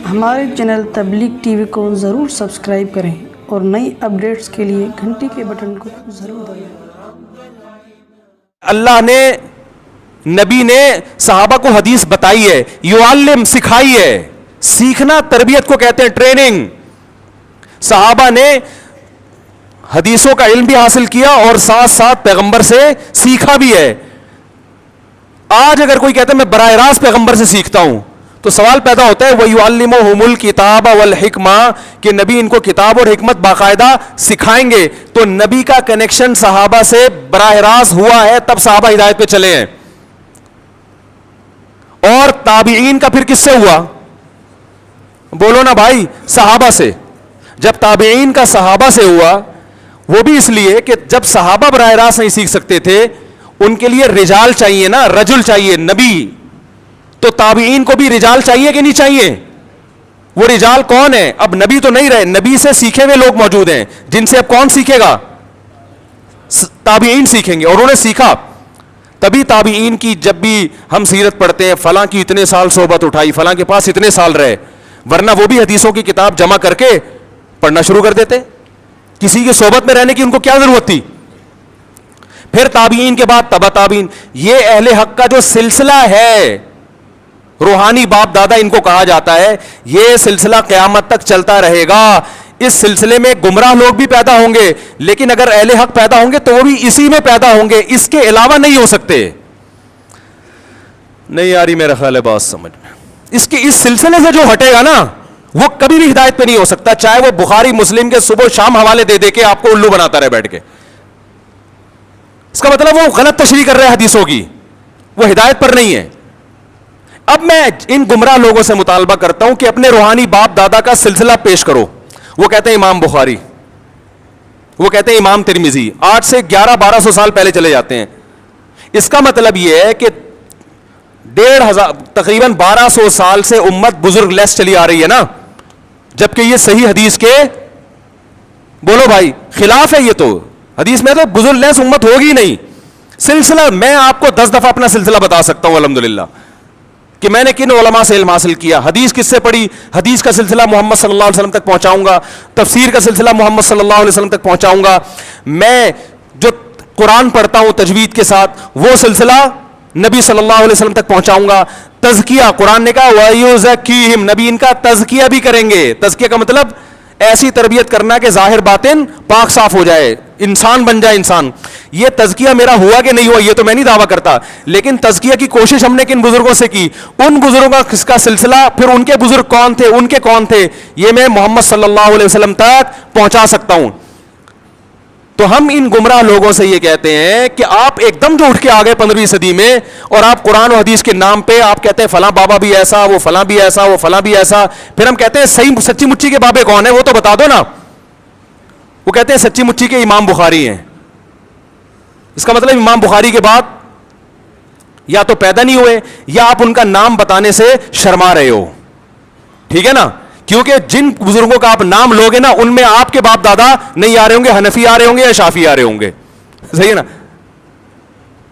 ہمارے چینل تبلیغ T V کو ضرور سبسکرائب کریں اور نئی اپڈیٹس کے لیے گھنٹی کے بٹن کو ضرور دبائیں۔ اللہ نے نبی نے صحابہ کو حدیث بتائی ہے، یعلم سکھائی ہے۔ سیکھنا تربیت کو کہتے ہیں، ٹریننگ۔ صحابہ نے حدیثوں کا علم بھی حاصل کیا اور ساتھ ساتھ پیغمبر سے سیکھا بھی ہے۔ آج اگر کوئی کہتا ہے میں براہ راست پیغمبر سے سیکھتا ہوں تو سوال پیدا ہوتا ہے وَيُعَلِّمُهُمُ الْكِتَابَ وَالْحِكْمَةَ کہ نبی ان کو کتاب اور حکمت باقاعدہ سکھائیں گے۔ تو نبی کا کنیکشن صحابہ سے براہ راست ہوا ہے، تب صحابہ ہدایت پہ چلے ہیں۔ اور تابعین کا پھر کس سے ہوا؟ بولو نا بھائی، صحابہ سے۔ جب تابعین کا صحابہ سے ہوا، وہ بھی اس لیے کہ جب صحابہ براہ راست نہیں سیکھ سکتے تھے، ان کے لیے رجال چاہیے نا، رجل چاہیے، نبی۔ تو تابعین کو بھی رجال چاہیے کہ نہیں چاہیے؟ وہ رجال کون ہے؟ اب نبی تو نہیں رہے، نبی سے سیکھے ہوئے لوگ موجود ہیں، جن سے اب کون سیکھے گا؟ تابعین سیکھیں گے، اور انہوں نے سیکھا۔ تبھی تابعین کی جب بھی ہم سیرت پڑھتے ہیں، فلاں کی اتنے سال صحبت اٹھائی، فلاں کے پاس اتنے سال رہے، ورنہ وہ بھی حدیثوں کی کتاب جمع کر کے پڑھنا شروع کر دیتے۔ کسی کی صحبت میں رہنے کی ان کو کیا ضرورت تھی؟ پھر تابعین کے بعد تبع تابعین۔ یہ اہل حق کا جو سلسلہ ہے، روحانی باپ دادا ان کو کہا جاتا ہے، یہ سلسلہ قیامت تک چلتا رہے گا۔ اس سلسلے میں گمراہ لوگ بھی پیدا ہوں گے، لیکن اگر اہل حق پیدا ہوں گے تو وہ بھی اسی میں پیدا ہوں گے، اس کے علاوہ نہیں ہو سکتے۔ نہیں آ رہی میرا خیال ہے بات سمجھ میں؟ اس سلسلے سے جو ہٹے گا نا، وہ کبھی بھی ہدایت پہ نہیں ہو سکتا، چاہے وہ بخاری مسلم کے صبح شام حوالے دے دے کے آپ کو الو بناتا رہے بیٹھ کے۔ اس کا مطلب وہ غلط تشریح کر رہے ہیں حدیثوں کی، وہ ہدایت پر نہیں ہے۔ اب میں ان گمراہ لوگوں سے مطالبہ کرتا ہوں کہ اپنے روحانی باپ دادا کا سلسلہ پیش کرو۔ وہ کہتے ہیں امام بخاری، وہ کہتے ہیں امام ترمذی، 8 سے 1100-1200 سال پہلے چلے جاتے ہیں۔ اس کا مطلب یہ ہے کہ 1500 تقریباً 1200 سال سے امت بزرگ لیس چلی آ رہی ہے نا، جبکہ یہ صحیح حدیث کے، بولو بھائی، خلاف ہے۔ یہ تو حدیث میں تو بزرگ لیس امت ہوگی نہیں۔ سلسلہ میں آپ کو 10 دفعہ اپنا سلسلہ بتا سکتا ہوں الحمدللہ، کہ میں نے کن علماء سے علم حاصل کیا، حدیث کس سے پڑھی، حدیث کا سلسلہ محمد صلی اللہ علیہ وسلم تک پہنچاؤں گا، تفسیر کا سلسلہ محمد صلی اللہ علیہ وسلم تک پہنچاؤں گا۔ میں جو قرآن پڑھتا ہوں تجوید کے ساتھ، وہ سلسلہ نبی صلی اللہ علیہ وسلم تک پہنچاؤں گا۔ تزکیہ، قرآن نے کہا وَيُزَكِّيهِمْ، نبی ان کا تزکیہ بھی کریں گے۔ تزکیہ کا مطلب ایسی تربیت کرنا کہ ظاہر باطن پاک صاف ہو جائے، انسان بن جائے انسان۔ یہ تزکیہ میرا ہوا کہ نہیں ہوا یہ تو میں نہیں دعویٰ کرتا، لیکن تزکیہ کی کوشش ہم نے کن بزرگوں سے کی، ان بزرگوں کا سلسلہ، پھر ان کے بزرگ کون تھے، ان کے کون تھے، یہ میں محمد صلی اللہ علیہ وسلم تک پہنچا سکتا ہوں۔ تو ہم ان گمراہ لوگوں سے یہ کہتے ہیں کہ آپ ایک دم جو اٹھ کے آگئے 15ویں صدی میں، اور آپ قرآن و حدیث کے نام پہ آپ کہتے ہیں فلاں بابا بھی ایسا، وہ فلاں بھی ایسا، وہ فلاں بھی ایسا۔ پھر ہم کہتے ہیں صحیح سچی مچی کے بابے کون ہیں، وہ تو بتا دو نا۔ وہ کہتے ہیں سچی مچی کے امام بخاری ہیں۔ اس کا مطلب امام بخاری کے بعد یا تو پیدا نہیں ہوئے، یا آپ ان کا نام بتانے سے شرما رہے ہو، ٹھیک ہے نا؟ کیونکہ جن بزرگوں کا آپ نام لوگے نا، ان میں آپ کے باپ دادا نہیں آ رہے ہوں گے، حنفی آ رہے ہوں گے یا شافی آ رہے ہوں گے، صحیح ہے نا؟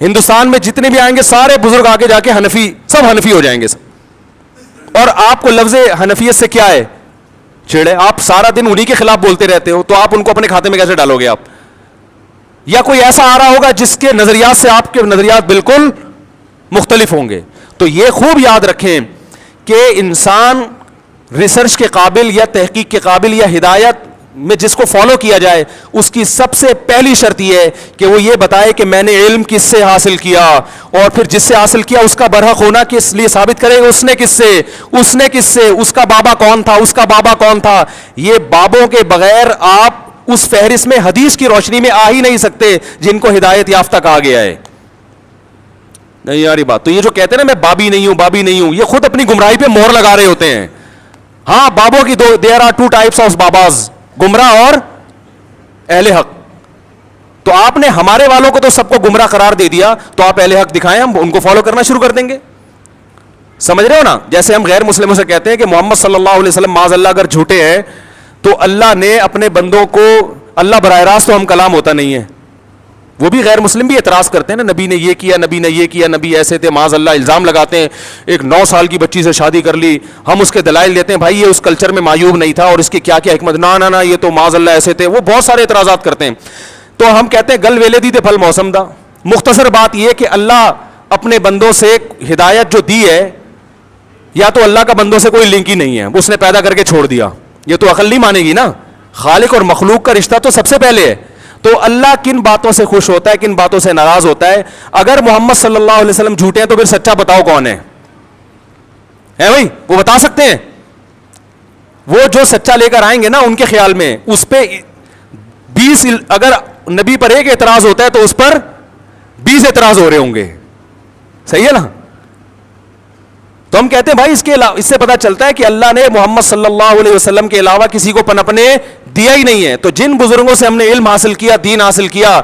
ہندوستان میں جتنے بھی آئیں گے سارے بزرگ آگے جا کے حنفی، سب حنفی ہو جائیں گے سب۔ اور آپ کو لفظ حنفیت سے کیا ہے چھیڑے؟ آپ سارا دن انہی کے خلاف بولتے رہتے ہو، تو آپ ان کو اپنے کھاتے میں کیسے ڈالو گے آپ؟ یا کوئی ایسا آ رہا ہوگا جس کے نظریات سے آپ کے نظریات بالکل مختلف ہوں گے۔ تو یہ خوب یاد رکھیں کہ انسان ریسرچ کے قابل یا تحقیق کے قابل یا ہدایت میں جس کو فالو کیا جائے، اس کی سب سے پہلی شرط یہ ہے کہ وہ یہ بتائے کہ میں نے علم کس سے حاصل کیا، اور پھر جس سے حاصل کیا اس کا برحق ہونا کس لیے ثابت کرے اس نے کس سے، اس کا بابا کون تھا، اس کا بابا کون تھا۔ یہ بابوں کے بغیر آپ اس فہرست میں حدیث کی روشنی میں آ ہی نہیں سکتے جن کو ہدایت یافتہ کہا گیا ہے۔ نہیں یاری بات؟ تو یہ جو کہتے ہیں نا میں بابی نہیں ہوں، یہ خود اپنی گمراہی پہ مہر لگا رہے ہوتے ہیں۔ ہاں، بابوں کی there are 2 types of باباز، گمراہ اور اہل حق۔ تو آپ نے ہمارے والوں کو تو سب کو گمراہ قرار دے دیا، تو آپ اہل حق دکھائیں، ہم ان کو فالو کرنا شروع کر دیں گے۔ سمجھ رہے ہو نا؟ جیسے ہم غیر مسلموں سے کہتے ہیں کہ محمد صلی اللہ علیہ وسلم معاذ اللہ اگر جھوٹے ہیں، تو اللہ نے اپنے بندوں کو، اللہ براہ راست تو ہم کلام ہوتا نہیں ہے، وہ بھی غیر مسلم بھی اعتراض کرتے ہیں نا, نبی نے یہ کیا, نبی نے یہ کیا, نبی ایسے تھے, معاذ اللہ الزام لگاتے ہیں, ایک 9 سال کی بچی سے شادی کر لی, ہم اس کے دلائل دیتے ہیں بھائی یہ اس کلچر میں معیوب نہیں تھا اور اس کی کیا کیا حکمت, نہ یہ تو معاذ اللہ ایسے تھے, وہ بہت سارے اعتراضات کرتے ہیں. تو ہم کہتے ہیں گل ویلے دی تے پھل موسم دا. مختصر بات یہ کہ اللہ اپنے بندوں سے ہدایت جو دی ہے, یا تو اللہ کا بندوں سے کوئی لنک ہی نہیں ہے, اس نے پیدا کر کے چھوڑ دیا, یہ تو عقل نہیں مانے گی نا. خالق اور مخلوق کا رشتہ تو سب سے پہلے ہے. تو اللہ کن باتوں سے خوش ہوتا ہے, کن باتوں سے ناراض ہوتا ہے. اگر محمد صلی اللہ علیہ وسلم جھوٹے ہیں تو پھر سچا بتاؤ کون ہے بھائی, وہ بتا سکتے ہیں. وہ جو سچا لے کر آئیں گے نا ان کے خیال میں, اس پہ 20, اگر نبی پر ایک اعتراض ہوتا ہے تو اس پر 20 اعتراض ہو رہے ہوں گے. صحیح ہے نا. تو ہم کہتے ہیں بھائی اس سے پتا چلتا ہے کہ اللہ نے محمد صلی اللہ علیہ وسلم کے علاوہ کسی کو پنپنے دیا ہی نہیں ہے. تو جن بزرگوں سے ہم نے علم حاصل کیا, دین حاصل کیا,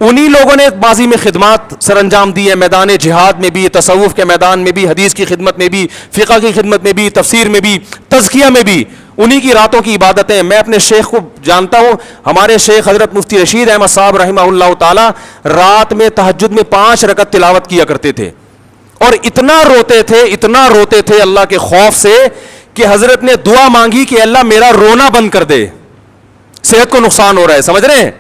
انہی لوگوں نے ماضی میں خدمات سر انجام دی ہے, میدان جہاد میں بھی, تصوف کے میدان میں بھی, حدیث کی خدمت میں بھی, فقہ کی خدمت میں بھی, تفسیر میں بھی, تزکیہ میں بھی, انہی کی راتوں کی عبادتیں. میں اپنے شیخ کو جانتا ہوں, ہمارے شیخ حضرت مفتی رشید احمد صاحب رحمہ اللہ تعالی رات میں تہجد میں 5 رکعت تلاوت کیا کرتے تھے, اور اتنا روتے تھے اللہ کے خوف سے کہ حضرت نے دعا مانگی کہ اللہ میرا رونا بند کر دے, صحت کو نقصان ہو رہا ہے. سمجھ رہے ہیں,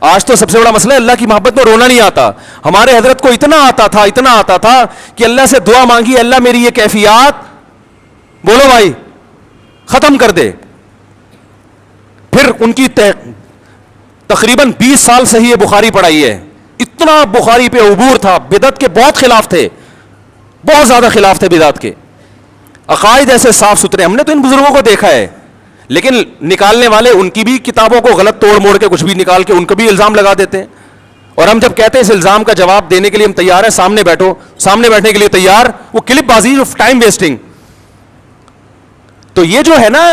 آج تو سب سے بڑا مسئلہ ہے اللہ کی محبت میں رونا نہیں آتا. ہمارے حضرت کو اتنا آتا تھا کہ اللہ سے دعا مانگی, اللہ میری یہ کیفیات بولو بھائی ختم کر دے. پھر ان کی تقریباً 20 سال صحیح بخاری پڑھائی ہے. اتنا بخاری پہ عبور تھا, بدعت کے بہت خلاف تھے, بہت زیادہ خلاف تھے بدعت کے, عقائد ایسے صاف ستھرے. ہم نے تو ان بزرگوں کو دیکھا ہے, لیکن نکالنے والے ان کی بھی کتابوں کو غلط توڑ موڑ کے کچھ بھی نکال کے ان کو بھی الزام لگا دیتے ہیں. اور ہم جب کہتے ہیں اس الزام کا جواب دینے کے لیے ہم تیار ہیں, سامنے بیٹھو, سامنے بیٹھنے کے لیے تیار, وہ کلپ بازی آف ٹائم ویسٹنگ. تو یہ جو ہے نا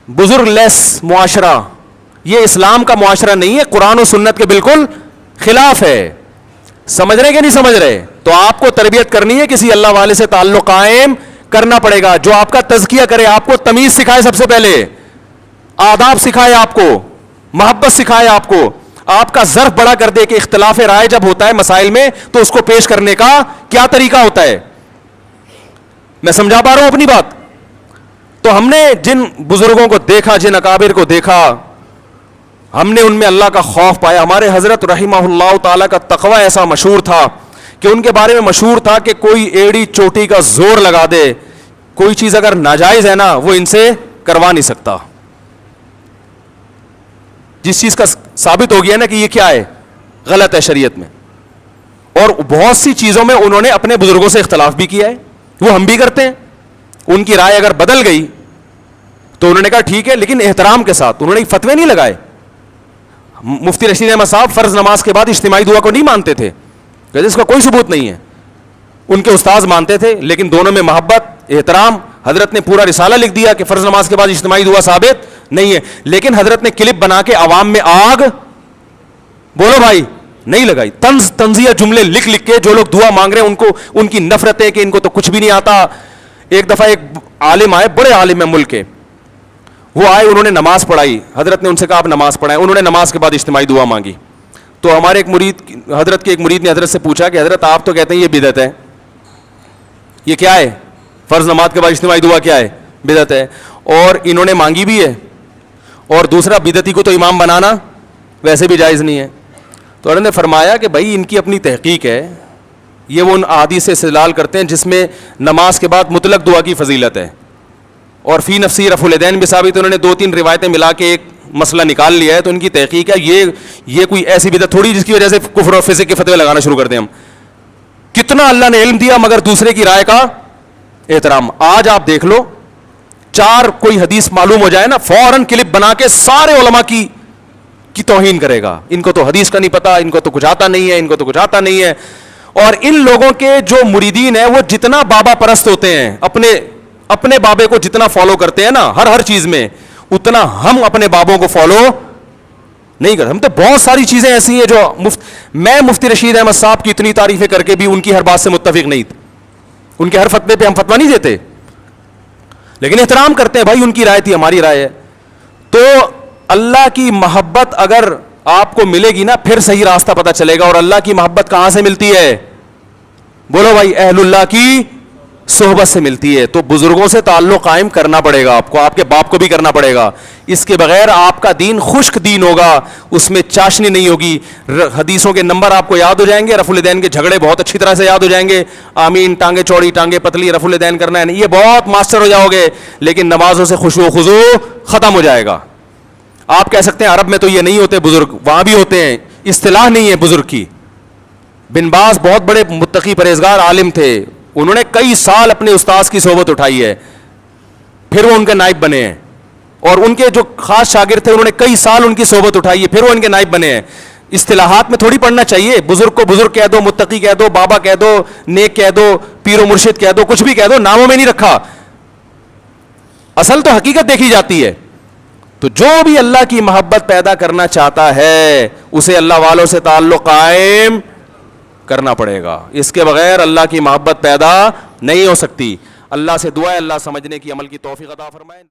بزرگ لیس معاشرہ, یہ اسلام کا معاشرہ نہیں ہے, قرآن و سنت کے بالکل خلاف ہے. سمجھ رہے کہ نہیں سمجھ رہے؟ تو آپ کو تربیت کرنی ہے, کسی اللہ والے سے تعلق قائم کرنا پڑے گا, جو آپ کا تزکیہ کرے, آپ کو تمیز سکھائے, سب سے پہلے آداب سکھائے, آپ کو محبت سکھائے, آپ کو آپ کا ظرف بڑا کر دے کہ اختلاف رائے جب ہوتا ہے مسائل میں تو اس کو پیش کرنے کا کیا طریقہ ہوتا ہے. میں سمجھا پا رہا ہوں اپنی بات؟ تو ہم نے جن بزرگوں کو دیکھا, جن اکابر کو دیکھا, ہم نے ان میں اللہ کا خوف پایا. ہمارے حضرت رحمہ اللہ تعالیٰ کا تقوی ایسا مشہور تھا کہ ان کے بارے میں مشہور تھا کہ کوئی ایڑی چوٹی کا زور لگا دے, کوئی چیز اگر ناجائز ہے نا وہ ان سے کروا نہیں سکتا. جس چیز کا ثابت ہو گیا نا کہ یہ کیا ہے, غلط ہے شریعت میں. اور بہت سی چیزوں میں انہوں نے اپنے بزرگوں سے اختلاف بھی کیا ہے, وہ ہم بھی کرتے ہیں. ان کی رائے اگر بدل گئی تو انہوں نے کہا ٹھیک ہے, لیکن احترام کے ساتھ. انہوں نے فتوے نہیں لگائے. مفتی رشید احمد صاحب فرض نماز کے بعد اجتماعی دعا کو نہیں مانتے تھے, اس کا کوئی ثبوت نہیں ہے. ان کے استاذ مانتے تھے, لیکن دونوں میں محبت, احترام. حضرت نے پورا رسالہ لکھ دیا کہ فرض نماز کے بعد اجتماعی دعا ثابت نہیں ہے, لیکن حضرت نے کلپ بنا کے عوام میں آگ بولو بھائی نہیں لگائی. تنزیہ جملے لکھ کے جو لوگ دعا مانگ رہے ہیں ان کو, ان کی نفرت ہے کہ ان کو تو کچھ بھی نہیں آتا. ایک دفعہ ایک عالم آئے, بڑے عالم ہیں ملک کے, وہ آئے, انہوں نے نماز پڑھائی. حضرت نے ان سے کہا آپ نماز پڑھائیں. انہوں نے نماز کے بعد اجتماعی دعا مانگی. تو ہمارے ایک مرید, حضرت کے ایک مرید نے حضرت سے پوچھا کہ حضرت آپ تو کہتے ہیں یہ بدعت ہے, یہ کیا ہے, فرض نماز کے بعد اجتماعی دعا کیا ہے, بدعت ہے, اور انہوں نے مانگی بھی ہے, اور دوسرا بدعتی کو تو امام بنانا ویسے بھی جائز نہیں ہے. تو انہوں نے فرمایا کہ بھائی ان کی اپنی تحقیق ہے, یہ وہ ان احادیث سے استدلال کرتے ہیں جس میں نماز کے بعد مطلق دعا کی فضیلت ہے, اور فی نفسی رفع الیدین بھی ثابت. انہوں نے 2-3 روایتیں ملا کے ایک مسئلہ نکال لیا ہے. تو ان کی تحقیق ہے, یہ کوئی ایسی بدعت تھوڑی جس کی وجہ سے کفر اور فسق کے فتوے لگانا شروع کر دیں ہم. کتنا اللہ نے علم دیا مگر دوسرے کی رائے کا احترام. آج آپ دیکھ لو, 4 کوئی حدیث معلوم ہو جائے نا, فوراً کلپ بنا کے سارے علماء کی توہین کرے گا. ان کو تو حدیث کا نہیں پتا, ان کو تو کچھ آتا نہیں ہے, ان کو تو کچھ آتا نہیں ہے. اور ان لوگوں کے جو مریدین ہیں وہ جتنا بابا پرست ہوتے ہیں, اپنے بابے کو جتنا فالو کرتے ہیں نا ہر چیز میں, اتنا ہم اپنے بابوں کو فالو نہیں کرتے. ہم تو بہت ساری چیزیں ایسی ہیں جو میں مفتی رشید احمد صاحب کی اتنی تعریفیں کر کے بھی ان کی ہر بات سے متفق نہیں تھی. ان کے ہر فتوے پہ ہم فتویٰ نہیں دیتے, لیکن احترام کرتے ہیں. بھائی ان کی رائے تھی, ہماری رائے ہے. تو اللہ کی محبت اگر آپ کو ملے گی نا پھر صحیح راستہ پتہ چلے گا. اور اللہ کی محبت کہاں سے ملتی ہے؟ بولو بھائی, اہل اللہ کی صحبت سے ملتی ہے. تو بزرگوں سے تعلق قائم کرنا پڑے گا آپ کو, آپ کے باپ کو بھی کرنا پڑے گا. اس کے بغیر آپ کا دین خشک دین ہوگا, اس میں چاشنی نہیں ہوگی. حدیثوں کے نمبر آپ کو یاد ہو جائیں گے, رفع الدین کے جھگڑے بہت اچھی طرح سے یاد ہو جائیں گے. آمین, ٹانگیں چوڑی ٹانگیں پتلی, رفع الدین کرنا ہے, یہ بہت ماسٹر ہو جاؤ گے. لیکن نمازوں سے خشوع و خضوع ختم ہو جائے گا. آپ کہہ سکتے ہیں عرب میں تو یہ نہیں ہوتے بزرگ, وہاں بھی ہوتے ہیں, اصطلاح نہیں ہے بزرگ کی. بن باز بہت بڑے متقی پرہیزگار عالم تھے, انہوں نے کئی سال اپنے استاذ کی صحبت اٹھائی ہے, پھر وہ ان کے نائب بنے ہیں. اور ان کے جو خاص شاگرد تھے انہوں نے کئی سال ان کی صحبت اٹھائی ہے, پھر وہ ان کے نائب بنے ہیں. اصطلاحات میں تھوڑی پڑھنا چاہیے. بزرگ کو بزرگ کہہ دو, متقی کہہ دو, بابا کہہ دو, نیک کہہ دو, پیر و مرشد کہہ دو, کچھ بھی کہہ دو, ناموں میں نہیں رکھا. اصل تو حقیقت دیکھی جاتی ہے. تو جو بھی اللہ کی محبت پیدا کرنا چاہتا ہے اسے اللہ والوں سے تعلق قائم کرنا پڑے گا. اس کے بغیر اللہ کی محبت پیدا نہیں ہو سکتی. اللہ سے دعا ہے اللہ سمجھنے کی, عمل کی توفیق عطا فرمائے.